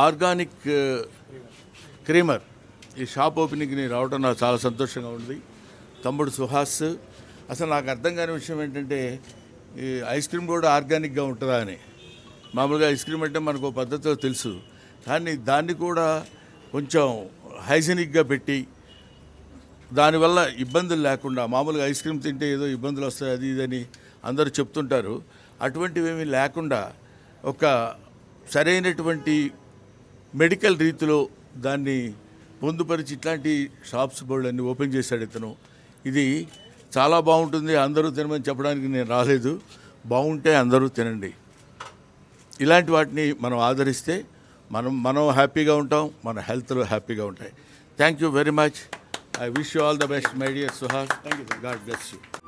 Organic creamer ఈ shop ఓపెనింగ్ని రావడం నాకు చాలా సంతోషంగా ఉంది. తమ్ముడు సుహాస్, అసలు నాకు అర్థం కాని విషయం ఏంటంటే ఈ ఐస్ క్రీమ్ కూడా ఆర్గానిక్గా ఉంటుందా అని. మామూలుగా ఐస్ క్రీమ్ అంటే మనకు పద్ధతిలో తెలుసు, కానీ దాన్ని కూడా కొంచెం హైజీనిక్గా పెట్టి దానివల్ల ఇబ్బందులు లేకుండా, మామూలుగా ఐస్ క్రీమ్ తింటే ఏదో ఇబ్బందులు వస్తాయి అది ఇదని అందరూ చెప్తుంటారు, అటువంటివేమీ లేకుండా ఒక సరైనటువంటి మెడికల్ రీతిలో దాన్ని పొందుపరిచి ఇట్లాంటి షాప్స్ బోర్డు అన్ని ఓపెన్ చేశాడు ఇతను. ఇది చాలా బాగుంటుంది, అందరూ తినమని చెప్పడానికి నేను రాలేదు. బాగుంటే అందరూ తినండి. ఇలాంటి వాటిని మనం ఆదరిస్తే మనం హ్యాపీగా ఉంటాం, మన హెల్త్లో హ్యాపీగా ఉంటాయి. Thank you very much. I wish you all the best, my dear Suhas. Thank you. God bless you.